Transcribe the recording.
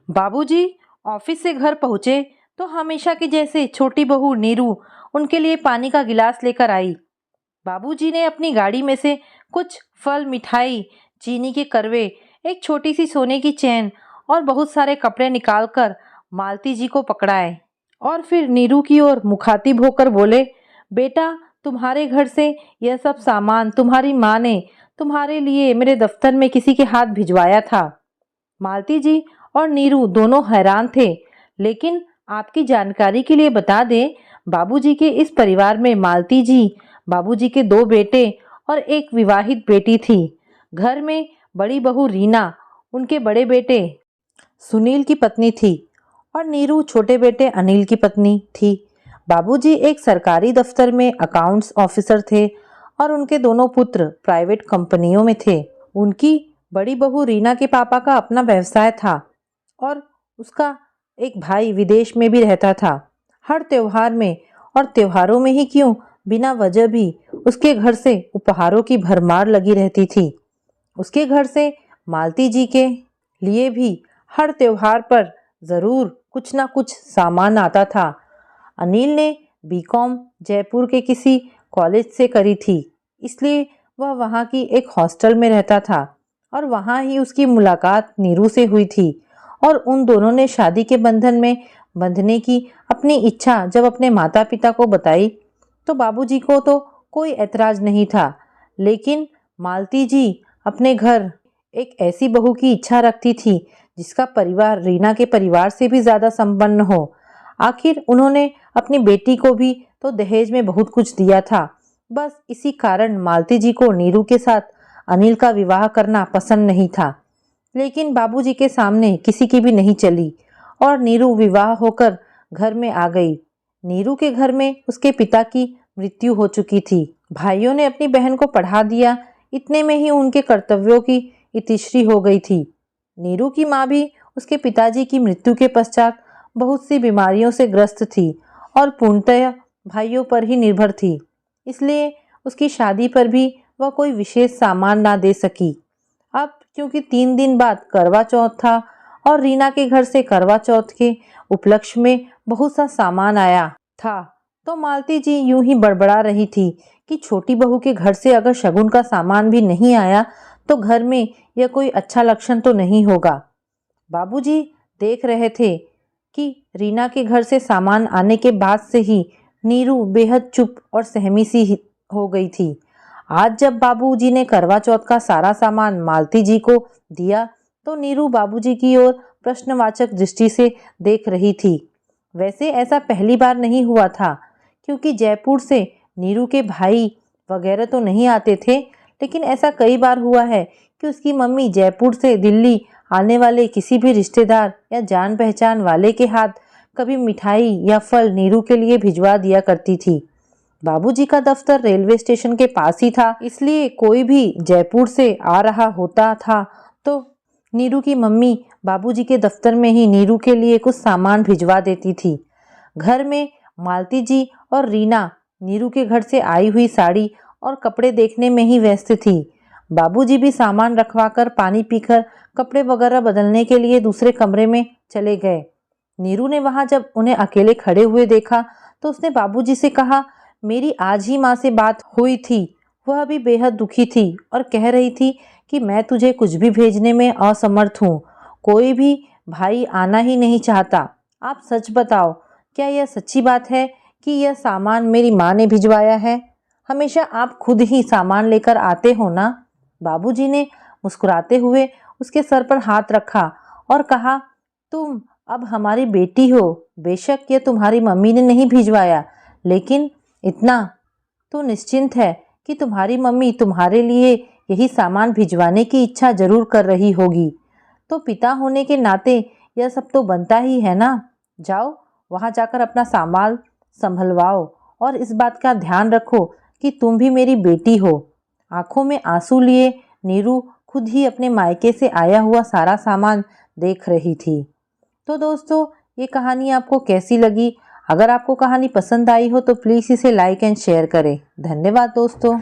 बाबूजी ऑफिस से घर पहुंचे तो हमेशा की जैसे छोटी बहू नीरू उनके लिए पानी का गिलास लेकर आई। बाबूजी ने अपनी गाड़ी में से कुछ फल, मिठाई, चीनी के करवे, एक छोटी सी सोने की चैन और बहुत सारे कपड़े निकालकर मालती जी को पकड़ाए और फिर नीरू की ओर मुखातिब होकर बोले, बेटा, तुम्हारे घर से यह सब सामान तुम्हारी माँ ने तुम्हारे लिए मेरे दफ्तर में किसी के हाथ भिजवाया था। मालती जी और नीरू दोनों हैरान थे, लेकिन आपकी जानकारी के लिए बता दें, बाबूजी के इस परिवार में मालती जी, बाबूजी के दो बेटे और एक विवाहित बेटी थी। घर में बड़ी बहू रीना उनके बड़े बेटे सुनील की पत्नी थी और नीरू छोटे बेटे अनिल की पत्नी थी। बाबूजी एक सरकारी दफ्तर में अकाउंट्स ऑफिसर थे और उनके दोनों पुत्र प्राइवेट कंपनियों में थे। उनकी बड़ी बहू रीना के पापा का अपना व्यवसाय था और उसका एक भाई विदेश में भी रहता था। हर त्योहार में और त्योहारों में ही क्यों, बिना वजह भी उसके घर से उपहारों की भरमार लगी रहती थी। उसके घर से मालती जी के लिए भी हर त्योहार पर ज़रूर कुछ ना कुछ सामान आता था। अनिल ने बीकॉम जयपुर के किसी कॉलेज से करी थी, इसलिए वह वहाँ की एक हॉस्टल में रहता था और वहाँ ही उसकी मुलाकात नीरू से हुई थी और उन दोनों ने शादी के बंधन में बंधने की अपनी इच्छा जब अपने माता पिता को बताई तो बाबूजी को तो कोई ऐतराज नहीं था, लेकिन मालती जी अपने घर एक ऐसी बहू की इच्छा रखती थी जिसका परिवार रीना के परिवार से भी ज़्यादा संपन्न हो। आखिर उन्होंने अपनी बेटी को भी तो दहेज में बहुत कुछ दिया था। बस इसी कारण मालती जी को नीरू के साथ अनिल का विवाह करना पसंद नहीं था, लेकिन बाबूजी के सामने किसी की भी नहीं चली और नीरू विवाह होकर घर में आ गई। नीरू के घर में उसके पिता की मृत्यु हो चुकी थी। भाइयों ने अपनी बहन को पढ़ा दिया, इतने में ही उनके कर्तव्यों की इतिश्री हो गई थी। नीरू की माँ भी उसके पिताजी की मृत्यु के पश्चात बहुत सी बीमारियों से ग्रस्त थी और पूर्णतः भाइयों पर ही निर्भर थी, इसलिए उसकी शादी पर भी वह कोई विशेष सामान ना दे सकी। अब क्योंकि 3 दिन बाद करवा चौथ था और रीना के घर से करवा चौथ के उपलक्ष्य में बहुत सा सामान आया था, तो मालती जी यूं ही बड़बड़ा रही थी कि छोटी बहू के घर से अगर शगुन का सामान भी नहीं आया तो घर में यह कोई अच्छा लक्षण तो नहीं होगा। बाबूजी देख रहे थे कि रीना के घर से सामान आने के बाद से ही नीरू बेहद चुप और सहमी सी हो गई थी। आज जब बाबूजी ने करवा चौथ का सारा सामान मालती जी को दिया तो नीरू बाबूजी की ओर प्रश्नवाचक दृष्टि से देख रही थी। वैसे ऐसा पहली बार नहीं हुआ था, क्योंकि जयपुर से नीरू के भाई वगैरह तो नहीं आते थे, लेकिन ऐसा कई बार हुआ है कि उसकी मम्मी जयपुर से दिल्ली आने वाले किसी भी रिश्तेदार या जान पहचान वाले के हाथ कभी मिठाई या फल नीरू के लिए भिजवा दिया करती थी। बाबूजी का दफ्तर रेलवे स्टेशन के पास ही था, इसलिए कोई भी जयपुर से आ रहा होता था तो नीरू की मम्मी बाबूजी के दफ्तर में ही नीरू के लिए कुछ सामान भिजवा देती थी। घर में मालती जी और रीना नीरू के घर से आई हुई साड़ी और कपड़े देखने में ही व्यस्त थी। बाबूजी भी सामान रखवाकर पानी पीकर कपड़े वगैरह बदलने के लिए दूसरे कमरे में चले गए। नीरू ने वहां जब उन्हें अकेले खड़े हुए देखा तो उसने बाबूजी से कहा, मेरी आज ही माँ से बात हुई थी, वह भी बेहद दुखी थी और कह रही थी कि मैं तुझे कुछ भी भेजने में असमर्थ हूँ। कोई भी भाई आना ही नहीं चाहता। आप सच बताओ, क्या यह सच्ची बात है कि यह सामान मेरी माँ ने भिजवाया है? हमेशा आप खुद ही सामान लेकर आते हो ना? बाबूजी ने मुस्कुराते हुए उसके सर पर हाथ रखा और कहा, तुम अब हमारी बेटी हो। बेशक यह तुम्हारी मम्मी ने नहीं भिजवाया, लेकिन इतना तो निश्चिंत है कि तुम्हारी मम्मी तुम्हारे लिए यही सामान भिजवाने की इच्छा जरूर कर रही होगी। तो पिता होने के नाते यह सब तो बनता ही है ना। जाओ वहां जाकर अपना सामान संभलवाओ और इस बात का ध्यान रखो कि तुम भी मेरी बेटी हो। आंखों में आंसू लिए नीरू खुद ही अपने मायके से आया हुआ सारा सामान देख रही थी। तो दोस्तों, ये कहानी आपको कैसी लगी? अगर आपको कहानी पसंद आई हो तो प्लीज़ इसे लाइक एंड शेयर करें। धन्यवाद दोस्तों।